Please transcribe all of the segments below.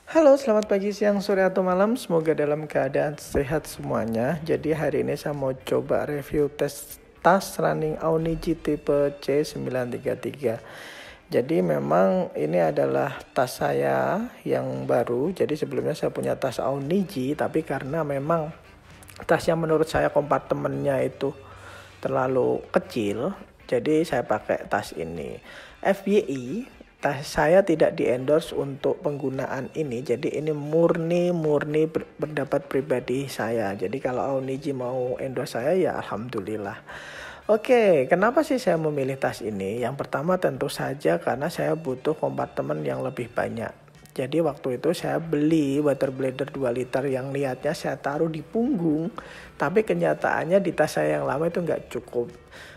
Halo, selamat pagi, siang, sore, atau malam. Semoga dalam keadaan sehat semuanya. Jadi hari ini saya mau coba review tas running Aoniji tipe C933. Jadi memang ini adalah tas saya yang baru. Jadi sebelumnya saya punya tas Aoniji, tapi karena memang tas yang menurut saya kompartemennya itu terlalu kecil, jadi saya pakai tas ini. FYI, tas saya tidak di endorse untuk penggunaan ini. Jadi ini murni pendapat pribadi saya. Jadi kalau Aoniji mau endorse saya, ya alhamdulillah. Oke, kenapa sih saya memilih tas ini? Yang pertama tentu saja karena saya butuh kompartemen yang lebih banyak. Jadi waktu itu saya beli water bladder 2 liter yang niatnya saya taruh di punggung, tapi kenyataannya di tas saya yang lama itu nggak cukup.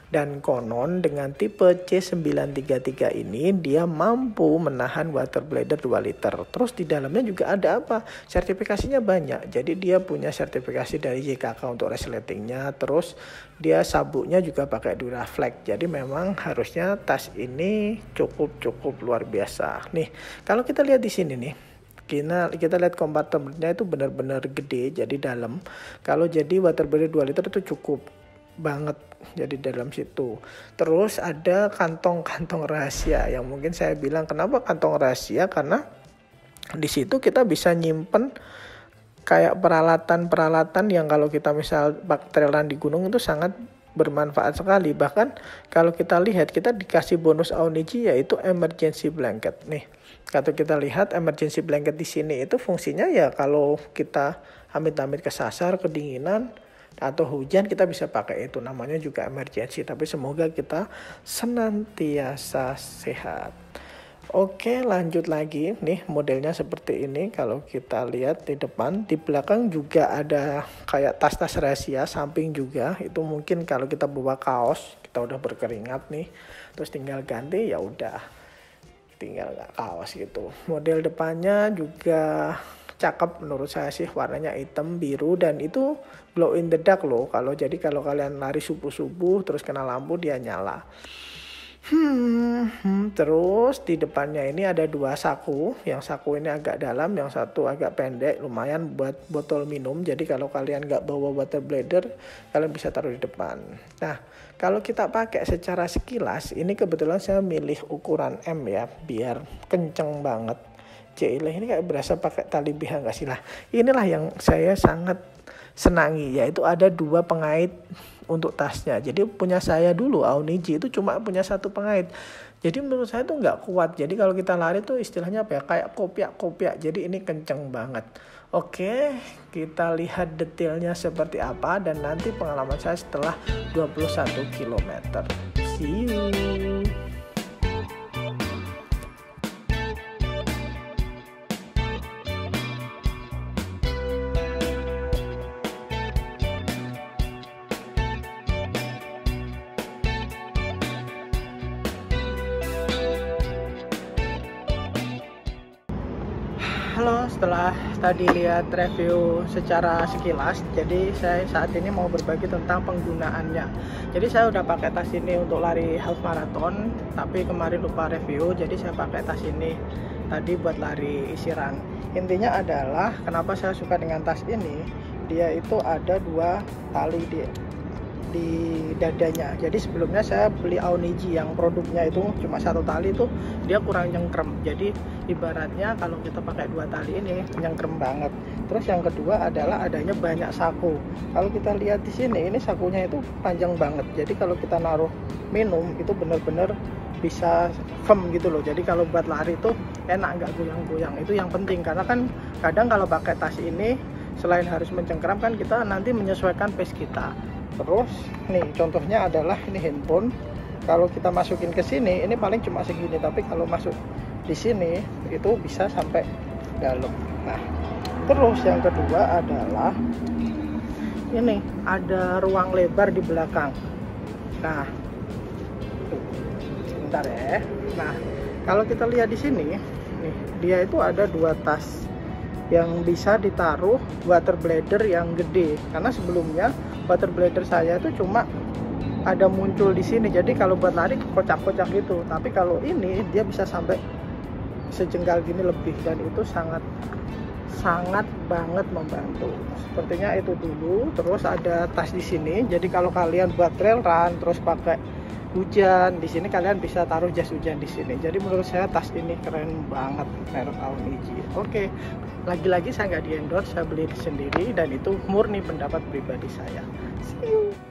Dan konon dengan tipe C933 ini dia mampu menahan water bladder 2 liter. Terus di dalamnya juga ada apa? Sertifikasinya banyak. Jadi dia punya sertifikasi dari JKK untuk resletingnya. Terus dia sabuknya juga pakai Duraflex. Jadi memang harusnya tas ini cukup luar biasa. Nih, kalau kita lihat di sini nih. Kita lihat kompartemennya itu benar-benar gede, jadi dalam. Kalau jadi water bladder 2 liter itu cukup banget jadi dalam situ. Terus ada kantong-kantong rahasia yang mungkin saya bilang kenapa kantong rahasia, karena di situ kita bisa nyimpen kayak peralatan-peralatan yang kalau kita misal bakterian di gunung itu sangat bermanfaat sekali. Bahkan kalau kita lihat kita dikasih bonus Aoniji yaitu emergency blanket. Nih, kalau kita lihat emergency blanket di sini itu fungsinya ya kalau kita amit-amit kesasar, kedinginan atau hujan kita bisa pakai itu, namanya juga emergency, tapi semoga kita senantiasa sehat. Oke, lanjut lagi nih, modelnya seperti ini. Kalau kita lihat di depan, di belakang juga ada kayak tas-tas rahasia, samping juga itu mungkin kalau kita bawa kaos, kita udah berkeringat nih, terus tinggal ganti ya udah tinggal nggak kaos gitu. Model depannya juga cakep menurut saya sih, warnanya hitam biru dan itu glow in the dark loh. Kalau kalian lari subuh-subuh terus kena lampu dia nyala. Terus di depannya ini ada dua saku. Yang saku ini agak dalam, yang satu agak pendek, lumayan buat botol minum. Jadi kalau kalian nggak bawa water bladder, kalian bisa taruh di depan. Nah, kalau kita pakai secara sekilas, ini kebetulan saya milih ukuran M ya, biar kenceng banget. Cilah ini kayak berasa pakai tali BH nggak sih lah. Inilah yang saya sangat senangi, yaitu ada dua pengait untuk tasnya. Jadi punya saya dulu Aoniji itu cuma punya satu pengait. Jadi menurut saya tuh nggak kuat. Jadi kalau kita lari tuh istilahnya apa ya, kayak kopiak. Jadi ini kenceng banget. Oke, kita lihat detailnya seperti apa dan nanti pengalaman saya setelah 21 km. See you. Halo, setelah tadi lihat review secara sekilas, jadi saya saat ini mau berbagi tentang penggunaannya. Jadi saya udah pakai tas ini untuk lari half marathon, tapi kemarin lupa review, jadi saya pakai tas ini tadi buat lari isi run. Intinya adalah kenapa saya suka dengan tas ini, dia itu ada dua tali di dadanya. Jadi sebelumnya saya beli Aoniji yang produknya itu cuma satu tali tuh dia kurang nyengkrem. Jadi ibaratnya kalau kita pakai dua tali ini nyengkrem banget. Terus yang kedua adalah adanya banyak saku. Kalau kita lihat di sini, ini sakunya itu panjang banget. Jadi kalau kita naruh minum itu benar-benar bisa firm gitu loh. Jadi kalau buat lari tuh enak, nggak goyang-goyang. Itu yang penting karena kan kadang kalau pakai tas ini selain harus mencengkram kan kita nanti menyesuaikan pace kita. Terus nih contohnya adalah ini handphone. Kalau kita masukin ke sini ini paling cuma segini, tapi kalau masuk di sini itu bisa sampai dalam. Nah, terus yang kedua adalah ini ada ruang lebar di belakang. Nah, sebentar ya. Nah, kalau kita lihat di sini nih, dia itu ada dua tas yang bisa ditaruh water bladder yang gede, karena sebelumnya water bladder saya itu cuma ada muncul di sini, jadi kalau buat lari kocak-kocak gitu. Tapi kalau ini dia bisa sampai sejengkal gini lebih, dan itu sangat banget membantu. Sepertinya itu dulu. Terus ada tas di sini, jadi kalau kalian buat trail run terus pakai hujan, di sini kalian bisa taruh jas hujan di sini. Jadi menurut saya tas ini keren banget, merek Aoniji. Oke, lagi-lagi saya nggak di endorse, saya beli sendiri dan itu murni pendapat pribadi saya. See you.